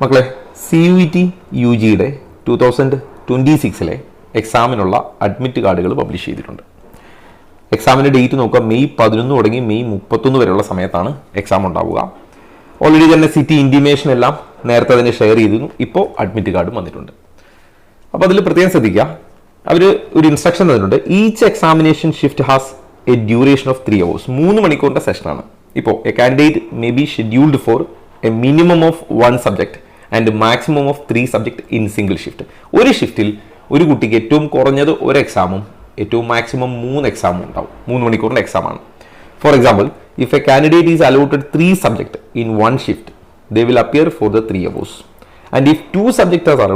മക്കളെ, CUET UGയുടെ 2026 എക്സാമിനുള്ള admit കാർഡുകൾ publish ചെയ്തിട്ടുണ്ട്. എക്സാമിൻ്റെ ഡേറ്റ് നോക്കുക, മെയ് 11 തുടങ്ങി മെയ് 31 വരെയുള്ള സമയത്താണ് എക്സാം ഉണ്ടാവുക. ഓൾറെഡി തന്നെ സിറ്റി ഇൻറ്റിമേഷൻ എല്ലാം നേരത്തെ തന്നെ ഷെയർ ചെയ്തിരുന്നു. ഇപ്പോൾ അഡ്മിറ്റ് കാർഡും വന്നിട്ടുണ്ട്. അപ്പോൾ അതിൽ പ്രത്യേകം ശ്രദ്ധിക്കുക, അവർ ഒരു ഇൻസ്ട്രക്ഷൻ തന്നിട്ടുണ്ട്. Each examination shift has a duration of 3 hours. 3 മണിക്കൂറിൻ്റെ സെഷനാണ്. ഇപ്പോൾ a candidate may be scheduled for a minimum of 1 subject and maximum of 3 subject in single shift. ഒരു ഷിഫ്റ്റിൽ ഒരു കുട്ടിക്ക് ഏറ്റവും കുറഞ്ഞത് ഒരു എക്സാമും ഏറ്റവും മാക്സിമം 3 എക്സാമും ഉണ്ടാവും. 3 മണിക്കൂറിൻ്റെ എക്സാമാണ്. For example, if a candidate is allotted 3 subject in 1 shift, they will appear for the 3 hours. And if 2 subjects are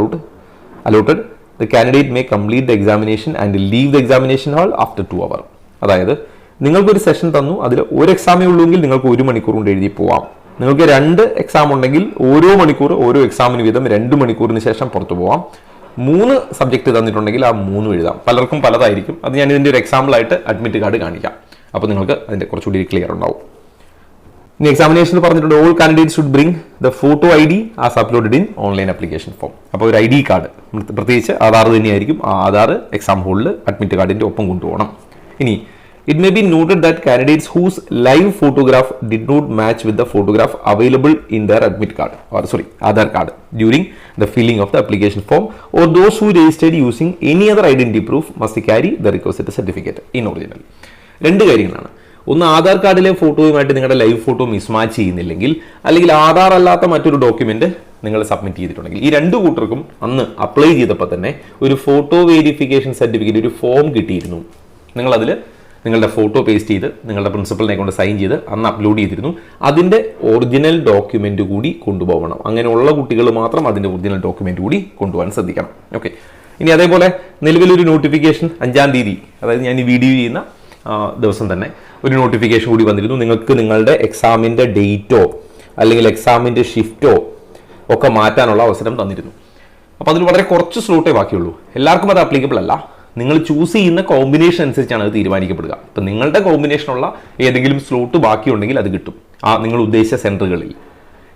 allotted, the candidate may complete the examination and leave the examination hall after 2 hours. അതായത് നിങ്ങൾക്കൊരു session തന്നു, അതിൽ ഒരു എക്സാമേ ഉള്ളൂവെങ്കിൽ നിങ്ങൾക്ക് 1 മണിക്കൂർ കൊണ്ട് എഴുതി പോവാം. നിങ്ങൾക്ക് 2 എക്സാം ഉണ്ടെങ്കിൽ ഓരോ മണിക്കൂർ ഓരോ എക്സാമിന് വീതം 2 മണിക്കൂറിന് ശേഷം പുറത്തു പോവാം. 3 സബ്ജക്റ്റ് തന്നിട്ടുണ്ടെങ്കിൽ ആ 3 എഴുതാം. പലർക്കും പലതായിരിക്കും. അത് ഞാൻ ഇതിൻ്റെ ഒരു എക്സാമ്പിളായിട്ട് അഡ്മിറ്റ് കാർഡ് കാണിക്കാം. അപ്പോൾ നിങ്ങൾക്ക് അതിൻ്റെ കുറച്ചുകൂടി ക്ലിയർ ഉണ്ടാവും. ഇനി എക്സാമിനേഷനിൽ പറഞ്ഞിട്ടുണ്ട്, all candidate should bring the photo ID as uploaded in online application form. അപ്പോൾ ഒരു ID കാർഡ്, പ്രത്യേകിച്ച് ആധാർ തന്നെയായിരിക്കും. ആ ആധാർ എക്സാം ഹോളിൽ അഡ്മിറ്റ് കാർഡിൻ്റെ ഒപ്പം കൊണ്ടുപോകണം. ഇനി it may be noted that candidates whose live photograph did not match with the photograph available in their Aadhaar card during the filling of the application form, or those who registered using any other identity proof must carry the requisite certificate in original. 2 കാര്യങ്ങളാണ്. ഒന്ന്, ആധാർ കാർഡിലെ ഫോട്ടോയുമായിട്ട് നിങ്ങളുടെ live photo mismatch ചെയ്യുന്നില്ലെങ്കിൽ, അല്ലെങ്കിൽ ആധാർ അല്ലാത്ത മറ്റൊരു document നിങ്ങൾ submit ചെയ്തിട്ടുണ്ടെങ്കിൽ, ഈ 2 കൂട്ടർക്കും അന്ന് അപ്ലൈ ചെയ്തപ്പോൾ തന്നെ ഒരു ഫോട്ടോ വെരിഫിക്കേഷൻ സർട്ടിഫിക്കറ്റ്, ഒരു ഫോം കിട്ടിയിരുന്നു. നിങ്ങളതിൽ നിങ്ങളുടെ ഫോട്ടോ പേസ്റ്റ് ചെയ്ത് നിങ്ങളുടെ പ്രിൻസിപ്പലിനെ കൊണ്ട് സൈൻ ചെയ്ത് അന്ന് അപ്ലോഡ് ചെയ്തിരുന്നു. അതിൻ്റെ ഒറിജിനൽ ഡോക്യുമെൻ്റ് കൂടി കൊണ്ടുപോകണം. അങ്ങനെയുള്ള കുട്ടികൾ മാത്രം അതിൻ്റെ ഒറിജിനൽ ഡോക്യുമെൻ്റ് കൂടി കൊണ്ടുപോകാൻ ശ്രദ്ധിക്കണം. ഓക്കെ. ഇനി അതേപോലെ നിലവിലൊരു നോട്ടിഫിക്കേഷൻ 5-ാം തീയതി, അതായത് ഞാൻ ഈ വീഡിയോ ചെയ്യുന്ന ദിവസം തന്നെ ഒരു നോട്ടിഫിക്കേഷൻ കൂടി വന്നിരുന്നു. നിങ്ങൾക്ക് നിങ്ങളുടെ എക്സാമിൻ്റെ ഡേറ്റോ അല്ലെങ്കിൽ എക്സാമിൻ്റെ ഷിഫ്റ്റോ ഒക്കെ മാറ്റാനുള്ള അവസരം തന്നിരുന്നു. അപ്പോൾ അതിൽ വളരെ കുറച്ച് സ്ലോട്ടേ ബാക്കിയുള്ളൂ. എല്ലാവർക്കും അത് അപ്ലിക്കബിൾ അല്ല. നിങ്ങൾ ചൂസ് ചെയ്യുന്ന കോമ്പിനേഷൻ അനുസരിച്ചാണ് അത് തീരുമാനിക്കപ്പെടുക. ഇപ്പം നിങ്ങളുടെ കോമ്പിനേഷനുള്ള ഏതെങ്കിലും സ്ലോട്ട് ബാക്കിയുണ്ടെങ്കിൽ അത് കിട്ടും നിങ്ങൾ ഉദ്ദേശിച്ച സെൻറ്ററുകളിൽ.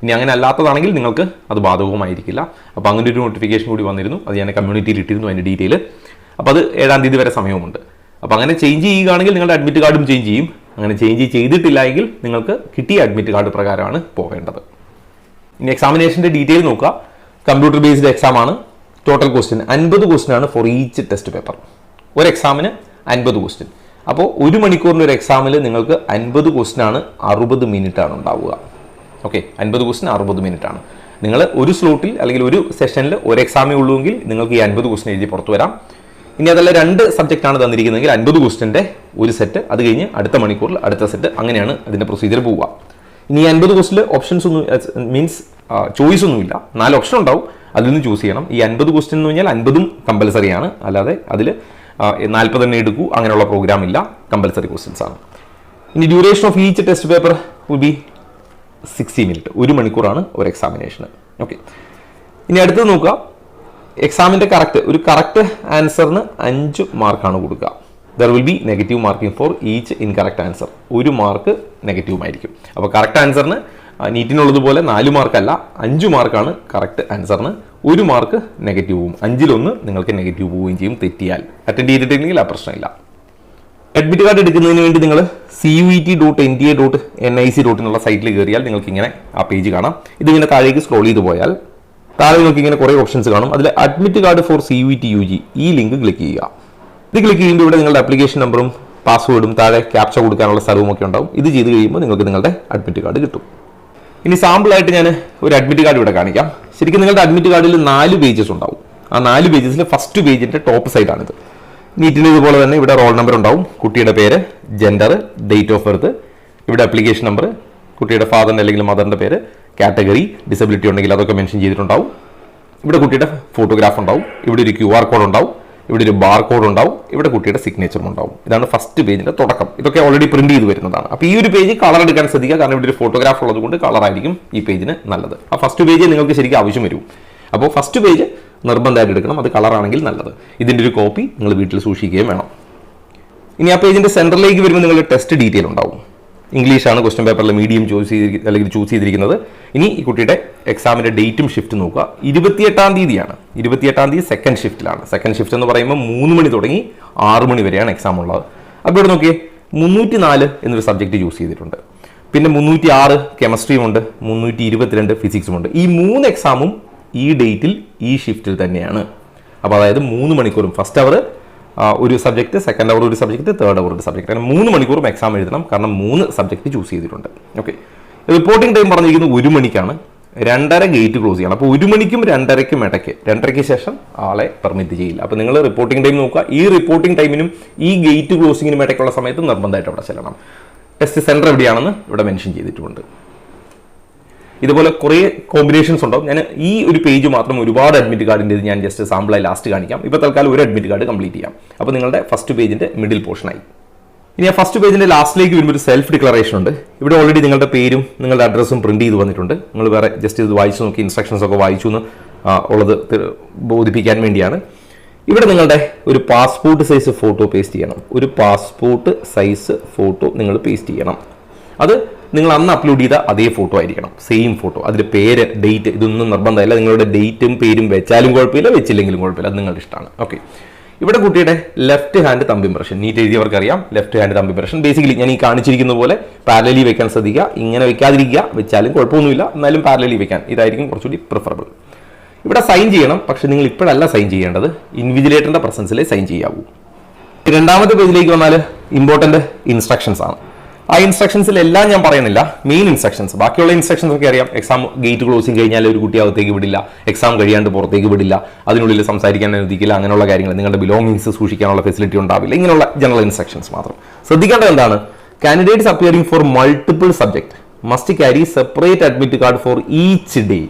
ഇനി അങ്ങനെ അല്ലാത്തതാണെങ്കിൽ നിങ്ങൾക്ക് അത് ബാധകമായിരിക്കില്ല. അപ്പോൾ അങ്ങനെ ഒരു നോട്ടിഫിക്കേഷൻ കൂടി വന്നിരുന്നു. അത് ഞാൻ കമ്മ്യൂണിറ്റിയിൽ ഇട്ടിരുന്നു, അതിൻ്റെ ഡീറ്റെയിൽ. അപ്പോൾ അത് 7-ാം തീയതി വരെ സമയമുണ്ട്. അപ്പോൾ അങ്ങനെ ചേഞ്ച് ചെയ്യുകയാണെങ്കിൽ നിങ്ങളുടെ അഡ്മിറ്റ് കാർഡും ചേഞ്ച് ചെയ്യും. അങ്ങനെ ചേഞ്ച് ചെയ്തിട്ടില്ല എങ്കിൽ നിങ്ങൾക്ക് കിട്ടിയ അഡ്മിറ്റ് കാർഡ് പ്രകാരമാണ് പോകേണ്ടത്. ഇനി എക്സാമിനേഷൻ്റെ ഡീറ്റെയിൽ നോക്കുക. കമ്പ്യൂട്ടർ ബേസ്ഡ് എക്സാം ആണ്. ടോട്ടൽ ക്വസ്റ്റ്യൻ 50 ക്വസ്റ്റ്യൻ ആണ് ഫോർ ഈച്ച് ടെസ്റ്റ് പേപ്പർ. ഒരു എക്സാമിന് 50 ക്വസ്റ്റ്യൻ. അപ്പോൾ 1 മണിക്കൂറിൻ്റെ ഒരു എക്സാമിൽ നിങ്ങൾക്ക് 50 ക്വസ്റ്റ്യൻ ആണ്, 60 മിനിറ്റ് ആണ് ഉണ്ടാവുക. ഓക്കെ, 50 ക്വസ്റ്റ്യൻ 60 മിനിറ്റ് ആണ്. നിങ്ങൾ ഒരു സ്ലോട്ടിൽ അല്ലെങ്കിൽ ഒരു സെഷനിൽ ഒരു എക്സാമേ ഉള്ളൂവെങ്കിൽ നിങ്ങൾക്ക് ഈ 50 ക്വസ്റ്റ്യൻ എഴുതി പുറത്തു വരാം. ഇനി അതല്ല 2 സബ്ജക്റ്റാണ് തന്നിരിക്കുന്നതെങ്കിൽ 50 ക്വസ്റ്റ്യൻ്റെ ഒരു സെറ്റ്, അത് കഴിഞ്ഞ് അടുത്ത മണിക്കൂറിൽ അടുത്ത സെറ്റ്, അങ്ങനെയാണ് അതിൻ്റെ പ്രൊസീജിയർ പോവുക. ഇനി 50 ക്വസ്റ്റിൽ ഓപ്ഷൻസ് ഒന്നും മീൻസ് ചോയ്സ് ഒന്നുമില്ല. 4 ഓപ്ഷൻ ഉണ്ടാവും, അതിൽ നിന്ന് ചൂസ് ചെയ്യണം. ഈ 50 ക്വസ്റ്റ്യൻ എന്ന് പറഞ്ഞാൽ 50ഉം കമ്പൽസറി ആണ്. അല്ലാതെ അതിൽ 40 തന്നെ എടുക്കൂ അങ്ങനെയുള്ള പ്രോഗ്രാം ഇല്ല. കമ്പൽസറി ക്വസ്റ്റ്യൻസ് ആണ്. ഇനി duration of each test paper will be 60 minute. 1 മണിക്കൂറാണ് ഒരു എക്സാമിനേഷന്. ഓക്കെ. ഇനി അടുത്തത് നോക്കുക. എക്സാമിൻ്റെ ഒരു കറക്റ്റ് ആൻസറിന് 5 മാർക്കാണ് കൊടുക്കുക. There will be negative marking for each incorrect answer. 1 mark നെഗറ്റീവുമായിരിക്കും. അപ്പോൾ കറക്റ്റ് ആൻസറിന് നീറ്റിനുള്ളതുപോലെ 4 മാർക്കല്ല, 5 മാർക്കാണ് കറക്റ്റ് ആൻസറിന്. 1 മാർക്ക് നെഗറ്റീവും. 5-ൽ 1 നിങ്ങൾക്ക് നെഗറ്റീവ് പോവുകയും ചെയ്യും തെറ്റിയാൽ. അറ്റൻഡ് ചെയ്തിട്ടുണ്ടെങ്കിൽ ആ പ്രശ്നമില്ല. അഡ്മിറ്റ് കാർഡ് എടുക്കുന്നതിന് വേണ്ടി നിങ്ങൾ CUET.NTA.NIC. എന്നുള്ള സൈറ്റിൽ കയറിയാൽ നിങ്ങൾക്ക് ഇങ്ങനെ ആ പേജ് കാണാം. ഇതിങ്ങനെ താഴേക്ക് സ്ക്രോൾ ചെയ്ത് പോയാൽ താഴെ നിങ്ങൾക്ക് ഇങ്ങനെ കുറേ ഓപ്ഷൻസ് കാണും. അതിൽ admit card for CUET UG ഈ ലിങ്ക് ക്ലിക്ക് ചെയ്യുക. ഇത് ക്ലിക്ക് ചെയ്യുമ്പോൾ ഇവിടെ നിങ്ങളുടെ ആപ്ലിക്കേഷൻ നമ്പറും പാസ്വേഡും താഴെ ക്യാപ്ച കൊടുക്കാനുള്ള സ്ഥലവും ഒക്കെ ഉണ്ടാവും. ഇത് ചെയ്ത് കഴിയുമ്പോൾ നിങ്ങൾക്ക് നിങ്ങളുടെ അഡ്മിറ്റ് കാർഡ് കിട്ടും. ഇനി സാമ്പിളായിട്ട് ഞാൻ ഒരു അഡ്മിറ്റ് കാർഡ് ഇവിടെ കാണിക്കാം. ശരിക്കും നിങ്ങളുടെ അഡ്മിറ്റ് കാർഡിൽ 4 പേജസ് ഉണ്ടാവും. ആ 4 പേജസിൽ ഫസ്റ്റ് പേജിൻ്റെ ടോപ്പ് സൈഡാണിത്. നീറ്റിന് ഇതുപോലെ തന്നെ ഇവിടെ റോൾ നമ്പർ ഉണ്ടാവും, കുട്ടിയുടെ പേര്, ജെൻഡർ, ഡേറ്റ് ഓഫ് ബർത്ത്, ഇവിടെ ആപ്ലിക്കേഷൻ നമ്പർ, കുട്ടിയുടെ ഫാദറിൻ്റെ അല്ലെങ്കിൽ മദറിൻ്റെ പേര്, കാറ്റഗറി, ഡിസബിലിറ്റി ഉണ്ടെങ്കിൽ അതൊക്കെ മെൻഷൻ ചെയ്തിട്ടുണ്ടാവും. ഇവിടെ കുട്ടിയുടെ ഫോട്ടോഗ്രാഫ് ഉണ്ടാവും, ഇവിടെ ഒരു QR കോഡ് ഉണ്ടാവും, ഇവിടെ ഒരു ബാർ കോഡ് ഉണ്ടാവും, ഇവിടെ കുട്ടിയുടെ സിഗ്നേച്ചറും ഉണ്ടാവും. ഇതാണ് ഫസ്റ്റ് പേജിൻ്റെ തുടക്കം. ഇതൊക്കെ ഓൾറെഡി പ്രിന്റ് ചെയ്ത് വരുന്നതാണ്. അപ്പോൾ ഈ ഒരു പേജ് കളർ എടുക്കാൻ ശ്രദ്ധിക്കുക, കാരണം ഇവിടെ ഒരു ഫോട്ടോഗ്രാഫ് ഉള്ളത് കൊണ്ട് കളറായിരിക്കും ഈ പേജിന് നല്ലത്. ആ ഫസ്റ്റ് പേജ് നിങ്ങൾക്ക് ശരിക്കും ആവശ്യം വരും. അപ്പോൾ ഫസ്റ്റ് പേജ് നിർബന്ധമായിട്ട് എടുക്കണം, അത് കളറാണെങ്കിൽ നല്ലത്. ഇതിൻ്റെ ഒരു കോപ്പി നിങ്ങൾ വീട്ടിൽ സൂക്ഷിക്കുകയും വേണം. ഇനി ആ പേജിൻ്റെ സെൻറ്ററിലേക്ക് വരുമ്പോൾ നിങ്ങളുടെ ടെസ്റ്റ് ഡീറ്റെയിൽ ഉണ്ടാവും. ഇംഗ്ലീഷാണ് ക്വസ്റ്റ്യൻ പേപ്പറിൽ മീഡിയം ചൂസ് ചെയ്തിരിക്കുന്നത്. ഇനി ഈ കുട്ടിയുടെ എക്സാമിൻ്റെ ഡേറ്റും ഷിഫ്റ്റ് നോക്കുക. 28-ാം തീയതിയാണ്. 28-ാം തീയതി സെക്കൻഡ് ഷിഫ്റ്റിലാണ്. സെക്കൻഡ് ഷിഫ്റ്റ് എന്ന് പറയുമ്പോൾ 3 മണി തുടങ്ങി 6 മണി വരെയാണ് എക്സാം ഉള്ളത്. അപ്പോൾ ഇവിടെ നോക്കിയേ, 304 എന്നൊരു സബ്ജക്റ്റ് ചൂസ് ചെയ്തിട്ടുണ്ട്. പിന്നെ 306 കെമിസ്ട്രിയുമുണ്ട്, 322 ഫിസിക്സുമുണ്ട്. ഈ 3 എക്സാമും ഈ ഡേറ്റിൽ ഈ ഷിഫ്റ്റിൽ തന്നെയാണ്. അപ്പോൾ അതായത് 3 മണിക്കൂറും ഫസ്റ്റ് അവർ ഒരു സബ്ജക്റ്റ്, സെക്കൻഡ് അവർ ഒരു സബ്ജക്റ്റ്, തേർഡ് അവർ ഒരു സബ്ജക്റ്റ്, അങ്ങനെ 3 മണിക്കൂറും എക്സാം എഴുതണം. കാരണം 3 സബ്ജക്റ്റ് ചൂസ് ചെയ്തിട്ടുണ്ട്. ഓക്കെ, റിപ്പോർട്ടിംഗ് ടൈം പറഞ്ഞിരിക്കുന്നത് 1 മണിക്കാണ്. 2:30 ഗേറ്റ് ക്ലോസ് ചെയ്യണം. അപ്പോൾ 1 മണിക്കും 2:30ക്കും ഇടയ്ക്ക്, 2:30ക്ക് ശേഷം ആളെ പെർമിറ്റ് ചെയ്യില്ല. അപ്പോൾ നിങ്ങൾ റിപ്പോർട്ടിംഗ് ടൈം നോക്കുക. ഈ റിപ്പോർട്ടിംഗ് ടൈമിനും ഈ ഗേറ്റ് ക്ലോസിങ്ങിനും ഇടയ്ക്കുള്ള സമയത്ത് നിർബന്ധമായിട്ട് അവിടെ ചെല്ലണം. ടെസ്റ്റ് സെൻറ്റർ എവിടെയാണെന്ന് ഇവിടെ മെൻഷൻ ചെയ്തിട്ടുണ്ട്. ഇതുപോലെ കുറേ കോമ്പിനേഷൻസ് ഉണ്ടാവും. ഞാൻ ഈ ഒരു പേജ് മാത്രം ഒരുപാട് അഡ്മിറ്റ് കാർഡിൻ്റെ ഞാൻ ജസ്റ്റ് സാമ്പിളായി ലാസ്റ്റ് കാണിക്കാം. ഇപ്പോൾ തൽക്കാലം ഒരു അഡ്മിറ്റ് കാർഡ് കംപ്ലീറ്റ് ചെയ്യാം. അപ്പോൾ നിങ്ങളുടെ ഫസ്റ്റ് പേജിൻ്റെ മിഡിൽ പോർഷനായി. ഇനി ആ ഫസ്റ്റ് പേജിൻ്റെ ലാസ്റ്റിലേക്ക് വരുമ്പോൾ ഒരു സെൽഫ് ഡിക്ലറേഷൻ ഉണ്ട്. ഇവിടെ ഓൾറെഡി നിങ്ങളുടെ പേരും നിങ്ങളുടെ അഡ്രസ്സും പ്രിന്റ് ചെയ്ത് വന്നിട്ടുണ്ട്. നിങ്ങൾ വേറെ ജസ്റ്റ് ഇത് വായിച്ചു നോക്കി, ഇൻസ്ട്രക്ഷൻസ് ഒക്കെ വായിച്ചു എന്ന് ഉള്ളത് ബോധിപ്പിക്കാൻ വേണ്ടിയാണ്. ഇവിടെ നിങ്ങളുടെ ഒരു പാസ്പോർട്ട് സൈസ് ഫോട്ടോ പേസ്റ്റ് ചെയ്യണം. ഒരു പാസ്പോർട്ട് സൈസ് ഫോട്ടോ നിങ്ങൾ പേസ്റ്റ് ചെയ്യണം. അത് നിങ്ങൾ അന്ന് അപ്ലോഡ് ചെയ്ത അതേ ഫോട്ടോ ആയിരിക്കണം, സെയിം ഫോട്ടോ. അതിൽ പേര്, ഡേറ്റ് ഇതൊന്നും നിർബന്ധമില്ല. നിങ്ങളുടെ ഡേറ്റും പേരും വെച്ചാലും കുഴപ്പമില്ല, വെച്ചില്ലെങ്കിലും കുഴപ്പമില്ല, അത് നിങ്ങളുടെ ഇഷ്ടമാണ്. ഓക്കെ, ഇവിടെ കുട്ടിയുടെ left hand thumb impression, NEET എഴുതിയവർക്ക് അറിയാം. Left hand thumb impression basically ഞാൻ ഈ കാണിച്ചിരിക്കുന്ന പോലെ പാരലലി വെക്കാൻ ശ്രദ്ധിക്കുക. ഇങ്ങനെ വെക്കാതിരിക്കുക, വെച്ചാലും കുഴപ്പമൊന്നുമില്ല, എന്നാലും പാരലലി വെക്കാൻ ഇതായിരിക്കും കുറച്ചുകൂടി പ്രിഫറബിൾ. ഇവിടെ സൈൻ ചെയ്യണം, പക്ഷെ നിങ്ങൾ ഇപ്പോഴല്ല സൈൻ ചെയ്യേണ്ടത്, ഇൻവിജിലേറ്ററിന്റെ പ്രസൻസിലേ സൈൻ ചെയ്യാവൂ. രണ്ടാമത്തെ പേജിലേക്ക് വന്നാൽ ഇമ്പോർട്ടന്റ് ഇൻസ്ട്രക്ഷൻസ് ആണ്. ആ ഇൻസ്ട്രക്ഷൻസിലെല്ലാം ഞാൻ പറയുന്നില്ല, മെയിൻ ഇൻസ്ട്രക്ഷൻസ്. ബാക്കിയുള്ള ഇൻസ്ട്രക്ഷൻസ് ഒക്കെ അറിയാം. എക്സാം ഗേറ്റ് ക്ലോസിംഗ് കഴിഞ്ഞാൽ ഒരു കുട്ടി അകത്തേക്ക് വിടില്ല, എക്സാം കഴിയാണ്ട് പുറത്തേക്ക് വിടില്ല, അതിനുള്ളിൽ സംസാരിക്കാൻ അനുവദിക്കില്ല, അങ്ങനെയുള്ള കാര്യങ്ങൾ, നിങ്ങളുടെ ബിലോങ്ങിങ്സ് സൂക്ഷിക്കാനുള്ള ഫെസിലിറ്റി ഉണ്ടാവില്ല, ഇങ്ങനെയുള്ള ജനറൽ ഇൻസ്ട്രക്ഷൻസ് മാത്രം. ശ്രദ്ധിക്കേണ്ടത് എന്താണ്? Candidates appearing for multiple subject must carry separate admit card for each day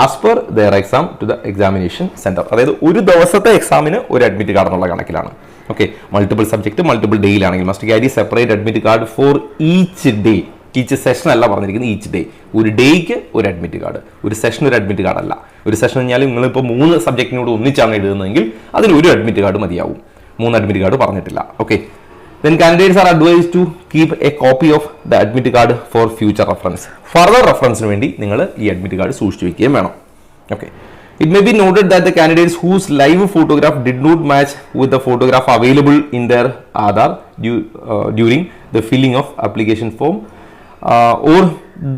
as per their exam to the examination centre. അതായത് ഒരു ദിവസത്തെ എക്സാമിന് ഒരു അഡ്മിറ്റ് കാർഡ് എന്നുള്ള കണക്കിലാണ്. ഓക്കെ, മൾട്ടിപ്പിൾ സബ്ജക്ട് മൾട്ടിപ്പിൾ ഡേയിലാണെങ്കിൽ must carry separate admit card for each day. Each session അല്ല പറഞ്ഞിരിക്കുന്നത്, ഈച്ച് ഡേ. ഒരു ഡേക്ക് ഒരു അഡ്മിറ്റ് കാർഡ്, ഒരു സെഷൻ ഒരു അഡ്മിറ്റ് കാർഡ് അല്ല. ഒരു സെഷൻ കഴിഞ്ഞാൽ നിങ്ങളിപ്പോൾ 3 സബ്ജക്റ്റിനോട് ഒന്നിച്ചാണ് എഴുതുന്നതെങ്കിൽ അതിന് ഒരു അഡ്മിറ്റ് കാർഡ് മതിയാവും. 3 അഡ്മിറ്റ് കാർഡ് പറഞ്ഞിട്ടില്ല. Okay, then candidates are advised to keep a copy of the admit card for future reference. Further reference വേണ്ടി നിങ്ങൾ ഈ അഡ്മിറ്റ് കാർഡ് സൂക്ഷിച്ചു വെക്കുകയും വേണം. Okay, it may be noted that the candidates whose live photograph did not match with the photograph available in their Aadhaar during the filling of application form or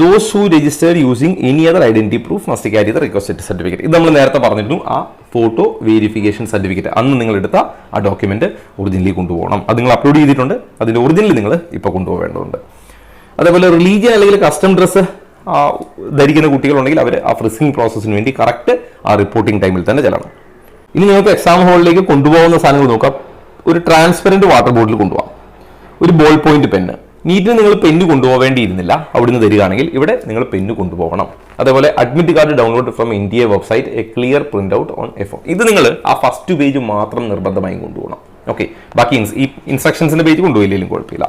those who registered using any other identity proof must carry the requested certificate. ഇത് നമ്മൾ നേരത്തെ പറഞ്ഞിരുന്നു. ആ photo verification certificate അന്ന് നിങ്ങൾ എടുത്ത ആ document originally കൊണ്ടുപോകണം. അത് നിങ്ങൾ അപ്ലോഡ് ചെയ്തിട്ടുണ്ട്, അതിന്റെ ഒറിജിനൽ നിങ്ങൾ ഇപ്പോൾ കൊണ്ടുപോകേണ്ടതുണ്ട്. അതേപോലെ റിലീജിയൻ അല്ലെങ്കിൽ കസ്റ്റം ഡ്രസ്സ് ധരിക്കുന്ന കുട്ടികളുണ്ടെങ്കിൽ അവർ ആ ഫ്രിസ്കിംഗ് പ്രോസസ്സിന് വേണ്ടി കറക്റ്റ് ആ റിപ്പോർട്ടിംഗ് ടൈമിൽ തന്നെ ചെല്ലണം. ഇനി നിങ്ങൾക്ക് എക്സാം ഹാളിലേക്ക് കൊണ്ടുപോകുന്ന സാധനങ്ങൾ നോക്കാം. ഒരു ട്രാൻസ്പെറൻറ്റ് വാട്ടർ ബോട്ടിൽ കൊണ്ടുപോകാം, ഒരു ബോൾ പോയിന്റ് പെന്ന്. നീറ്റിന് നിങ്ങൾ പെന്ന് കൊണ്ടുപോകേണ്ടിയിരുന്നില്ല, അവിടുന്ന് തരികയാണെങ്കിൽ ഇവിടെ നിങ്ങൾ പെന്ന് കൊണ്ടുപോകണം. അതേപോലെ admit card download from India website A clear print out on A form. ഇത് നിങ്ങൾ ആ ഫസ്റ്റ് പേജ് മാത്രം നിർബന്ധമായും കൊണ്ടുപോകണം. ഓക്കെ, ബാക്കി ഈ ഇൻസ്ട്രക്ഷൻസിന്റെ പേജ് കൊണ്ടുപോയില്ലെങ്കിലും കുഴപ്പമില്ല.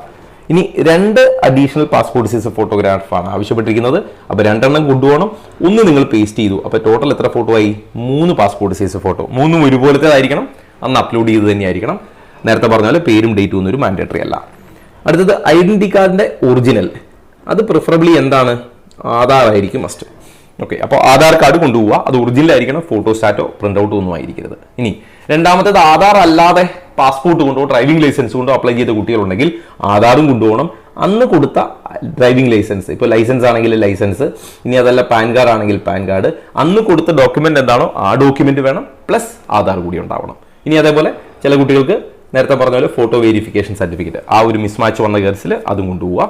ഇനി 2 അഡീഷണൽ പാസ്പോർട്ട് സൈസ് ഫോട്ടോഗ്രാഫാണ് ആവശ്യപ്പെട്ടിരിക്കുന്നത്. അപ്പോൾ 2 എണ്ണം കൊണ്ടുപോകണം. ഒന്ന് നിങ്ങൾ പേസ്റ്റ് ചെയ്തു, അപ്പോൾ ടോട്ടൽ എത്ര ഫോട്ടോ ആയി? 3 പാസ്പോർട്ട് സൈസ് ഫോട്ടോ. 3 ഒരുപോലത്തേതായിരിക്കണം, അന്ന് അപ്ലോഡ് ചെയ്ത് തന്നെയായിരിക്കണം. നേരത്തെ പറഞ്ഞ പോലെ പേരും ഡേറ്റും ഒന്നും ഒരു മാൻഡേറ്ററി അല്ല. അടുത്തത് ഐഡന്റിറ്റി കാർഡിന്റെ ഒറിജിനൽ. അത് പ്രിഫറബിളി എന്താണ്? ആധാർ ആയിരിക്കും മസ്റ്റ്. ഓക്കെ, അപ്പോൾ ആധാർ കാർഡ് കൊണ്ടുപോവുക, അത് ഒറിജിനൽ ആയിരിക്കണം, ഫോട്ടോസ്റ്റാറ്റോ പ്രിന്റ് ഔട്ടോ ഒന്നും ആയിരിക്കരുത്. ഇനി രണ്ടാമത്തേത് ആധാർ അല്ലാതെ പാസ്പോർട്ട് കൊണ്ടോ ഡ്രൈവിംഗ് ലൈസൻസ് കൊണ്ടോ അപ്ലൈ ചെയ്ത കുട്ടികളുണ്ടെങ്കിൽ ആധാറും കൊണ്ടുപോകണം. അന്ന് കൊടുത്ത ഡ്രൈവിംഗ് ലൈസൻസ്, ഇപ്പോൾ ലൈസൻസ് ആണെങ്കിൽ ലൈസൻസ്, ഇനി അതല്ല പാൻ കാർഡ് ആണെങ്കിൽ പാൻ കാർഡ്, അന്ന് കൊടുത്ത ഡോക്യുമെന്റ് എന്താണോ ആ ഡോക്യുമെന്റ് വേണം, പ്ലസ് ആധാർ കൂടി ഉണ്ടാവണം. ഇനി അതേപോലെ ചില കുട്ടികൾക്ക് നേരത്തെ പറഞ്ഞ പോലെ ഫോട്ടോ വെരിഫിക്കേഷൻ സർട്ടിഫിക്കറ്റ്, ആ ഒരു മിസ്മാച്ച് വന്ന കേസിൽ അതും കൊണ്ടുപോവുക.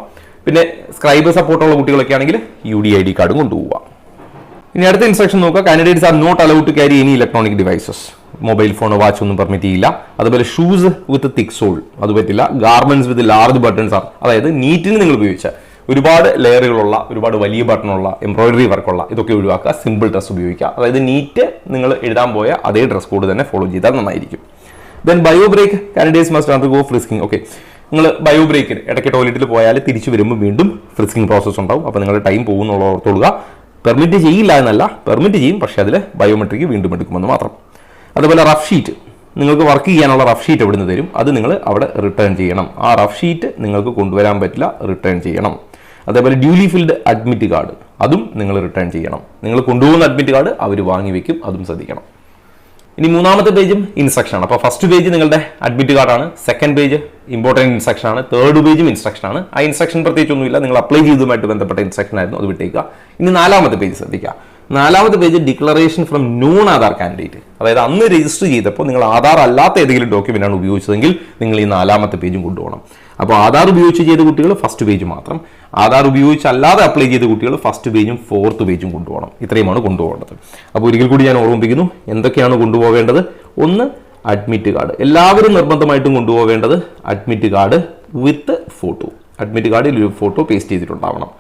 പിന്നെ സ്ക്രൈബ് സപ്പോർട്ടുള്ള കുട്ടികളൊക്കെ ആണെങ്കിൽ UDID കാർഡും കൊണ്ടുപോവുക. ഇനി അടുത്ത ഇൻസ്ട്രക്ഷൻ നോക്കുക. Candidates are not allowed to carry any electronic devices. Mobile phone, watch ഒന്നും പെർമിറ്റ് ചെയ്യില്ല. അതുപോലെ ഷൂസ് വിത്ത് തിക് സോൾ അത് പറ്റില്ല. Garments with large buttons are, അതായത് നീറ്റിന് നിങ്ങൾ ഉപയോഗിച്ച ഒരുപാട് ലെയറുകളുള്ള, ഒരുപാട് വലിയ ബട്ടണുള്ള, എംബ്രോയിഡറി വർക്കുള്ള ഇതൊക്കെ ഒഴിവാക്കുക. സിമ്പിൾ ഡ്രസ് ഉപയോഗിക്കുക. അതായത് നീറ്റ് നിങ്ങൾ എഴുതാൻ പോയ അതേ ഡ്രസ് കോഡ് തന്നെ ഫോളോ ചെയ്താൽ നന്നായിരിക്കും. Then bio break, candidates must undergo frisking. Okay, നിങ്ങൾ ബയോ ബ്രേക്കിന് ഇടയ്ക്ക് ടോയ്ലറ്റിൽ പോയാൽ തിരിച്ചു വരുമ്പോൾ വീണ്ടും ഫ്രിസ്കിംഗ് പ്രോസസ്സ് ഉണ്ടാവും. അപ്പോൾ നിങ്ങളുടെ ടൈം പോകുന്നുള്ള ഓർത്തോളുക. പെർമിറ്റ് ചെയ്യില്ല എന്നല്ല, പെർമിറ്റ് ചെയ്യും, പക്ഷേ അതിൽ ബയോമെട്രിക്ക് വീണ്ടും എടുക്കുമെന്ന് മാത്രം. അതുപോലെ റഫ് ഷീറ്റ്, നിങ്ങൾക്ക് വർക്ക് ചെയ്യാനുള്ള റഫ് ഷീറ്റ് എവിടെ നിന്ന് തരും, അത് നിങ്ങൾ അവിടെ റിട്ടേൺ ചെയ്യണം. ആ റഫ് ഷീറ്റ് നിങ്ങൾക്ക് കൊണ്ടുവരാൻ പറ്റില്ല, റിട്ടേൺ ചെയ്യണം. അതേപോലെ ഡ്യൂലി ഫിൽഡ് അഡ്മിറ്റ് കാർഡ്, അതും നിങ്ങൾ റിട്ടേൺ ചെയ്യണം. നിങ്ങൾ കൊണ്ടുപോകുന്ന അഡ്മിറ്റ് കാർഡ് അവർ വാങ്ങി വെക്കും, അതും ശ്രദ്ധിക്കണം. ഇനി മൂന്നാമത്തെ പേജും ഇൻസ്ട്രക്ഷൻ ആണ്. അപ്പോൾ ഫസ്റ്റ് പേജ് നിങ്ങളുടെ അഡ്മിറ്റ് കാർഡാണ്, സെക്കൻഡ് പേജ് ഇമ്പോർട്ടൻറ്റ് ഇൻസ്ട്രക്ഷൻ ആണ്, തേർഡ് പേജും ഇൻസ്ട്രക്ഷൻ ആണ്. ആ ഇൻസ്ട്രക്ഷൻ പ്രത്യേകിച്ചൊന്നുമില്ല, നിങ്ങൾ അപ്ലൈ ചെയ്തതുമായിട്ട് ബന്ധപ്പെട്ട ഇൻസ്ട്രക്ഷൻ ആയിരുന്നു, അത് വിട്ടേക്കുക. ഇനി നാലാമത്തെ പേജ് ശ്രദ്ധിക്കുക. നാലാമത്തെ page declaration from non Aadhaar candidate. അതായത് അന്ന് രജിസ്റ്റർ ചെയ്തപ്പോൾ നിങ്ങൾ ആധാർ അല്ലാത്ത ഏതെങ്കിലും ഡോക്യുമെന്റ് ആണ് ഉപയോഗിച്ചതെങ്കിൽ നിങ്ങൾ ഈ നാലാമത്തെ പേജും കൊണ്ടുപോകണം. അപ്പോൾ ആധാർ ഉപയോഗിച്ച് ചെയ്ത കുട്ടികൾ ഫസ്റ്റ് പേജ് മാത്രം, ആധാർ ഉപയോഗിച്ച് അല്ലാതെ അപ്ലൈ ചെയ്ത കുട്ടികൾ ഫസ്റ്റ് പേജും ഫോർത്ത് പേജും കൊണ്ടുപോകണം. ഇത്രയുമാണ് കൊണ്ടുപോകേണ്ടത്. അപ്പോൾ ഒരിക്കൽ കൂടി ഞാൻ ഓർമ്മിപ്പിക്കുന്നു, എന്തൊക്കെയാണ് കൊണ്ടുപോകേണ്ടത്. ഒന്ന്, അഡ്മിറ്റ് കാർഡ്. എല്ലാവരും നിർബന്ധമായിട്ടും കൊണ്ടുപോകേണ്ടത് admit card with photo. Admit കാർഡിൽ ഒരു ഫോട്ടോ പേസ്റ്റ് ചെയ്തിട്ടുണ്ടാവണം.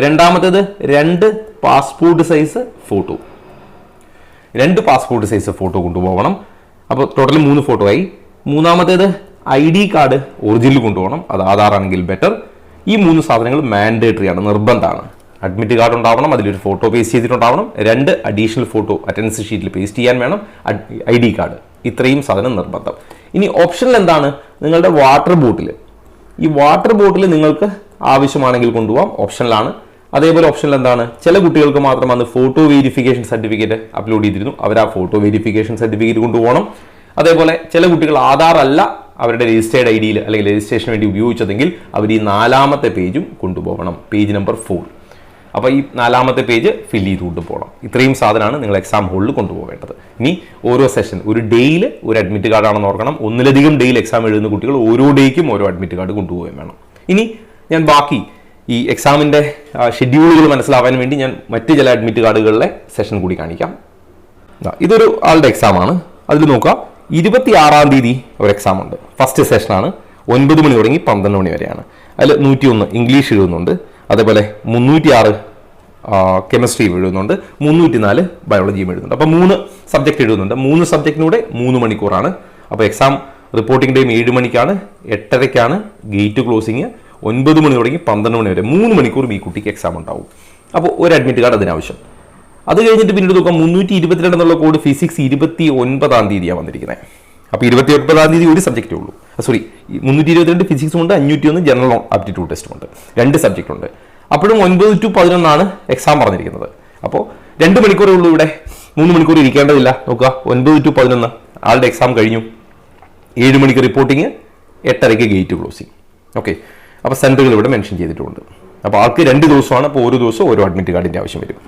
രണ്ടാമത്തേത് 2 passport size photo. 2 passport size photo കൊണ്ടുപോകണം. അപ്പോൾ ടോട്ടൽ 3 ഫോട്ടോ ആയി. മൂന്നാമത്തേത് ID കാർഡ് ഒറിജിനൽ കൊണ്ടുപോകണം, അത് ആധാർ ആണെങ്കിൽ ബെറ്റർ. ഈ 3 സാധനങ്ങൾ മാൻഡേറ്ററി ആണ്, നിർബന്ധമാണ്. അഡ്മിറ്റ് കാർഡ് ഉണ്ടാവണം, അതിലൊരു ഫോട്ടോ പേസ്റ്റ് ചെയ്തിട്ടുണ്ടാവണം, 2 അഡീഷണൽ ഫോട്ടോ അറ്റൻഡൻസ് ഷീറ്റിൽ പേസ്റ്റ് ചെയ്യാൻ വേണം, ID കാർഡ്. ഇത്രയും സാധനം നിർബന്ധം. ഇനി ഓപ്ഷനിൽ എന്താണ്, നിങ്ങളുടെ വാട്ടർ ബോട്ടിൽ. ഈ വാട്ടർ ബോട്ടിൽ നിങ്ങൾക്ക് ആവശ്യമാണെങ്കിൽ കൊണ്ടുപോകാം, ഓപ്ഷനിലാണ്. അതേപോലെ ഓപ്ഷനിൽ എന്താണ്, ചില കുട്ടികൾക്ക് മാത്രം അന്ന് ഫോട്ടോ വെരിഫിക്കേഷൻ സർട്ടിഫിക്കറ്റ് അപ്ലോഡ് ചെയ്തിരുന്നു, അവർ ആ ഫോട്ടോ വെരിഫിക്കേഷൻ സർട്ടിഫിക്കറ്റ് കൊണ്ടുപോകണം. അതേപോലെ ചില കുട്ടികൾ ആധാർ അല്ല അവരുടെ രജിസ്റ്റേർഡ് ID-യിൽ അല്ലെങ്കിൽ രജിസ്ട്രേഷന് വേണ്ടി ഉപയോഗിച്ചതെങ്കിൽ അവർ ഈ 4ാമത്തെ പേജും കൊണ്ടുപോകണം, പേജ് നമ്പർ 4. അപ്പോൾ ഈ 4ാമത്തെ പേജ് ഫില്ല് ചെയ്ത് കൊണ്ടുപോകണം. ഇത്രയും സാധനമാണ് നിങ്ങൾ എക്സാം ഹോളിൽ കൊണ്ടുപോകേണ്ടത്. ഇനി ഓരോ സെഷൻ, ഒരു ഡേയിൽ ഒരു അഡ്മിറ്റ് കാർഡാണെന്ന് ഓർക്കണം. ഒന്നിലധികം ഡേയിൽ എക്സാം എഴുതുന്ന കുട്ടികൾ ഓരോ ഡേയ്ക്കും ഓരോ അഡ്മിറ്റ് കാർഡ് കൊണ്ടുപോകുകയും വേണം. ഇനി ഞാൻ ബാക്കി ഈ എക്സാമിൻ്റെ ഷെഡ്യൂളുകൾ മനസ്സിലാവാൻ വേണ്ടി ഞാൻ മറ്റ് ചില അഡ്മിറ്റ് കാർഡുകളിലെ സെഷൻ കൂടി കാണിക്കാം. ഇതൊരു ആളുടെ എക്സാമാണ്. അതിൽ നോക്കുക, 26-ാം തീയതി ഒരു എക്സാം ഉണ്ട്. ഫസ്റ്റ് സെഷനാണ്, 9 മണി തുടങ്ങി 12 മണി വരെയാണ്. അതിൽ 101 ഇംഗ്ലീഷ് എഴുതുന്നുണ്ട്, അതേപോലെ 306 കെമിസ്ട്രി എഴുതുന്നുണ്ട്, 304 ബയോളജിയും എഴുതുന്നുണ്ട്. അപ്പോൾ 3 സബ്ജക്റ്റ് എഴുതുന്നുണ്ട്. 3 സബ്ജക്റ്റിനൂടെ 3 മണിക്കൂറാണ്. അപ്പോൾ എക്സാം റിപ്പോർട്ടിംഗ് ടൈം 7 മണിക്കാണ്, 8:30-ക്കാണ് ഗേറ്റ് ക്ലോസിങ്. 9 മണി തുടങ്ങി 12 മണി വരെ 3 മണിക്കൂർ ഈ കുട്ടിക്ക് എക്സാം ഉണ്ടാവും. അപ്പോൾ ഒരു അഡ്മിറ്റ് കാർഡ് അതിനാവശ്യം. അത് കഴിഞ്ഞിട്ട് പിന്നീട് നോക്കാം, 322 എന്നുള്ള കോഡ് ഫിസിക്സ് 29-ാം തീയതിയാണ് വന്നിരിക്കുന്നത്. അപ്പോൾ 29-ാം തീയതി ഒരു സബ്ജക്റ്റേ ഉള്ളൂ. 322 ഫിസിക്സും ഉണ്ട്, 501 ജനറൽ ആപ്റ്റിറ്റ്യൂഡ് ടെസ്റ്റും ഉണ്ട്, 2 സബ്ജക്റ്റ് ഉണ്ട്. അപ്പോഴും 9 to 11 എക്സാം പറഞ്ഞിരിക്കുന്നത്. അപ്പോൾ 2 മണിക്കൂറേ ഉള്ളൂ ഇവിടെ, 3 മണിക്കൂർ ഇരിക്കേണ്ടതില്ല. നോക്കുക, 9 to 11 ആളുടെ എക്സാം കഴിഞ്ഞു. 7 മണിക്ക് റിപ്പോർട്ടിങ്, 8:30-ക്ക് ഗേറ്റ് ക്ലോസിങ്. ഓക്കെ, അപ്പോൾ സെൻറ്ററുകൾ ഇവിടെ മെൻഷൻ ചെയ്തിട്ടുണ്ട്. അപ്പോൾ ആൾക്ക് 2 ദിവസമാണ്, അപ്പോൾ ഓരോ ദിവസവും ഓരോ അഡ്മിറ്റ് കാർഡിൻ്റെ ആവശ്യം വരും.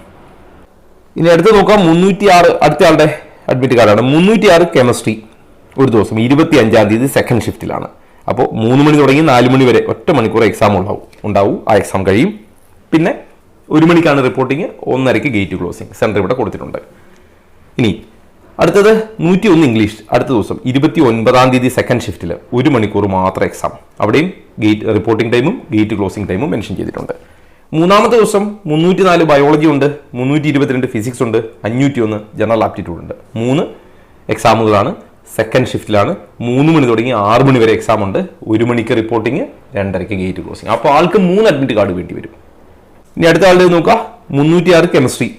ഇനി അടുത്ത് നോക്കാം, 306 അടുത്ത ആളുടെ അഡ്മിറ്റ് കാർഡാണ്. 306 കെമിസ്ട്രി ഒരു ദിവസം 25-ാം തീയതി സെക്കൻഡ് ഷിഫ്റ്റിലാണ്. അപ്പോൾ 3 മണി തുടങ്ങി 4 മണി വരെ 1 മണിക്കൂർ എക്സാം ഉണ്ടാവും. ആ എക്സാം കഴിയും. പിന്നെ 1 മണിക്കാണ് റിപ്പോർട്ടിങ്, 1:30-ക്ക് ഗേറ്റ് ക്ലോസിങ്. സെൻറ്റർ ഇവിടെ കൊടുത്തിട്ടുണ്ട്. ഇനി അടുത്തത് 101 ഇംഗ്ലീഷ് അടുത്ത ദിവസം 29-ാം തീയതി സെക്കൻഡ് ഷിഫ്റ്റിൽ 1 മണിക്കൂർ മാത്രം എക്സാം. അവിടെയും ഗേറ്റ് റിപ്പോർട്ടിംഗ് ടൈമും ഗേറ്റ് ക്ലോസിംഗ് ടൈമും മെൻഷൻ ചെയ്തിട്ടുണ്ട്. 3-ാമത്തെ ദിവസം 304 ബയോളജി ഉണ്ട്, 322 ഫിസിക്സ് ഉണ്ട്, 501 ജനറൽ ആപ്റ്റിറ്റ്യൂഡ് ഉണ്ട്. 3 എക്സാമുകളാണ്. സെക്കൻഡ് ഷിഫ്റ്റിലാണ്. 3 മണി തുടങ്ങി 6 മണി വരെ എക്സാം ഉണ്ട്. 1 മണിക്ക് റിപ്പോർട്ടിങ്, 2:30-ക്ക് ഗേറ്റ് ക്ലോസിംഗ്. അപ്പോൾ ആൾക്ക് 3 അഡ്മിറ്റ് കാർഡ് വേണ്ടി വരും. ഇനി അടുത്ത ആളുടെ നോക്കുക, 306 കെമിസ്ട്രി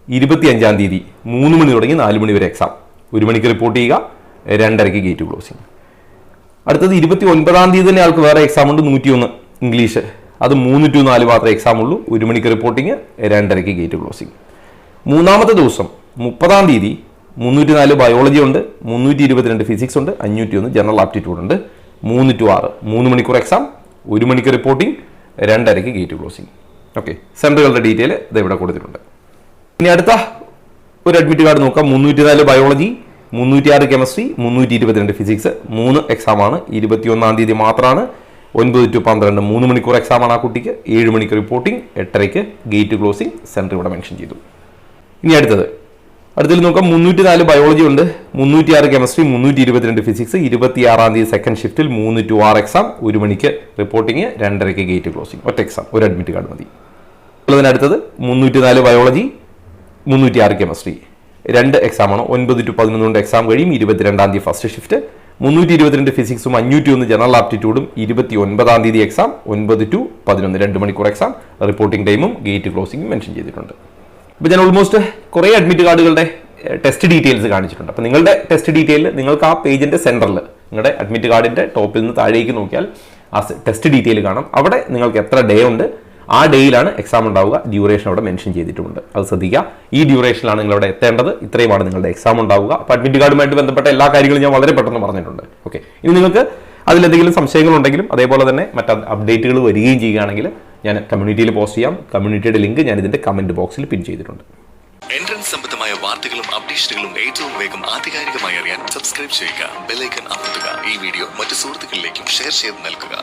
25-ാം തീയതി 3 മണി തുടങ്ങി 4 മണി വരെ എക്സാം. 1 മണിക്ക് റിപ്പോർട്ട് ചെയ്യുക, 2:30-ക്ക് ഗേറ്റ് ക്ലോസിംഗ്. അടുത്തത് 29-ാം തീയതി തന്നെ ആൾക്ക് വേറെ എക്സാം ഉണ്ട്, 101 ഇംഗ്ലീഷ്. അത് 3 to 4 മാത്രമേ എക്സാം ഉള്ളൂ. 1 മണിക്ക് റിപ്പോർട്ടിങ്, 2:30-ക്ക് ഗേറ്റ് ക്ലോസിംഗ്. 3-ാമത്തെ ദിവസം 30-ാം തീയതി 304 ബയോളജി ഉണ്ട്, 322 ഫിസിക്സ് ഉണ്ട്, 501 ജനറൽ ആപ്റ്റിറ്റ്യൂഡ് ഉണ്ട്. 3 to 6 3 മണിക്കൂർ എക്സാം, 1 മണിക്ക് റിപ്പോർട്ടിംഗ്, 2:30-ക്ക് ഗേറ്റ് ക്ലോസിംഗ്. ഓക്കെ, സെൻറ്ററുകളുടെ ഡീറ്റെയിൽ ഇത് ഇവിടെ കൊടുത്തിട്ടുണ്ട്. ഇനി അടുത്ത ഒരു അഡ്മിറ്റ് കാർഡ് നോക്കാം. 304 ബയോളജി, 306 കെമിസ്ട്രി, 322 ഫിസിക്സ്. 3 എക്സാമാണ്. 21-ാം തീയതി മാത്രമാണ്. 9 to 12 3 മണിക്കൂർ എക്സാമാണ് ആ കുട്ടിക്ക്. 7 മണിക്ക് റിപ്പോർട്ടിംഗ്, 8:30-ക്ക് ഗേറ്റ് ക്ലോസിംഗ്. സെൻറ്റർ ഇവിടെ മെൻഷൻ ചെയ്തു. ഇനി അടുത്തതിൽ നോക്കാം, 304 ബയോളജി ഉണ്ട്, 306 കെമിസ്ട്രി, 322 ഫിസിക്സ്. 26-ാം തീയതി സെക്കൻഡ് ഷിഫ്റ്റിൽ 3 to 6 എക്സാം, 1 മണിക്ക് റിപ്പോർട്ടിംഗ്, 2:30-ക്ക് ഗേറ്റ് ക്ലോസിംഗ്. ഒറ്റ എക്സാം, ഒരു അഡ്മിറ്റ് കാർഡ് മതി. അടുത്തത് 304 ബയോളജി, 306 കെമിസ്ട്രി. 2 എക്സാമാണ്. 9 to 11 എക്സാം കഴിയും. 22-ാം തീയതി ഫസ്റ്റ് ഷിഫ്റ്റ്. 322 ഫിസിക്സും 501 ജനറൽ ആപ്റ്റിറ്റ്യൂഡും. 29-ാം തീയതി എക്സാം, 9 to 11 2 മണിക്കൂർ എക്സാം. റിപ്പോർട്ടിംഗ് ടൈമും ഗേറ്റ് ക്ലോസിംഗും മെൻഷൻ ചെയ്തിട്ടുണ്ട്. ഇപ്പോൾ ഞാൻ ഓൾമോസ്റ്റ് കുറേ അഡ്മിറ്റ് കാർഡുകളുടെ ടെസ്റ്റ് ഡീറ്റെയിൽസ് കാണിച്ചിട്ടുണ്ട്. അപ്പോൾ നിങ്ങളുടെ ടെസ്റ്റ് ഡീറ്റെയിൽ നിങ്ങൾക്ക് ആ പേജിൻ്റെ സെൻറ്ററിൽ നിങ്ങളുടെ അഡ്മിറ്റ് കാർഡിൻ്റെ ടോപ്പിൽ നിന്ന് താഴേക്ക് നോക്കിയാൽ ആ ടെസ്റ്റ് ഡീറ്റെയിൽ കാണാം. അവിടെ നിങ്ങൾക്ക് എത്ര ഡേ ഉണ്ട്, ആ ഡേയിലാണ് എക്സാം ഉണ്ടാവുക. ഡ്യൂറേഷൻ അവിടെ മെൻഷൻ ചെയ്തിട്ടുമുണ്ട്, അത് ശ്രദ്ധിക്കുക. ഈ ഡ്യൂറേഷനിലാണ് നിങ്ങൾ അവിടെ എത്തേണ്ടത്. ഇത്രയുമാണ് നിങ്ങളുടെ എക്സാം ഉണ്ടാവുക. അപ്പോൾ അഡ്മിറ്റ് കാർഡുമായിട്ട് ബന്ധപ്പെട്ട എല്ലാ കാര്യങ്ങളും ഞാൻ വളരെ പെട്ടെന്ന് പറഞ്ഞിട്ടുണ്ട്. ഓക്കെ, ഇനി നിങ്ങൾക്ക് അതിലെന്തെങ്കിലും സംശയങ്ങളുണ്ടെങ്കിലും അതേപോലെ തന്നെ മറ്റ് അപ്ഡേറ്റുകൾ വരികയും ചെയ്യുകയാണെങ്കിൽ ഞാൻ കമ്മ്യൂണിറ്റിയിൽ പോസ്റ്റ് ചെയ്യാം. കമ്മ്യൂണിറ്റിയുടെ ലിങ്ക് ഞാൻ ഇതിൻ്റെ കമൻറ്റ് ബോക്സിൽ പിൻ ചെയ്തിട്ടുണ്ട്. എൻട്രൻസ് സംബന്ധമായ വാർത്തകളും അപ്ഡേഷനുകളും ഏറ്റവും വേഗം ആധികാരികമായി അറിയാൻ സബ്സ്ക്രൈബ് ചെയ്യുക, ബെൽ ഐക്കൺ അമർത്തുക. ഈ വീഡിയോ മറ്റു സുഹൃത്തുക്കളിലേക്കും ഷെയർ ചെയ്ത് നൽകുക.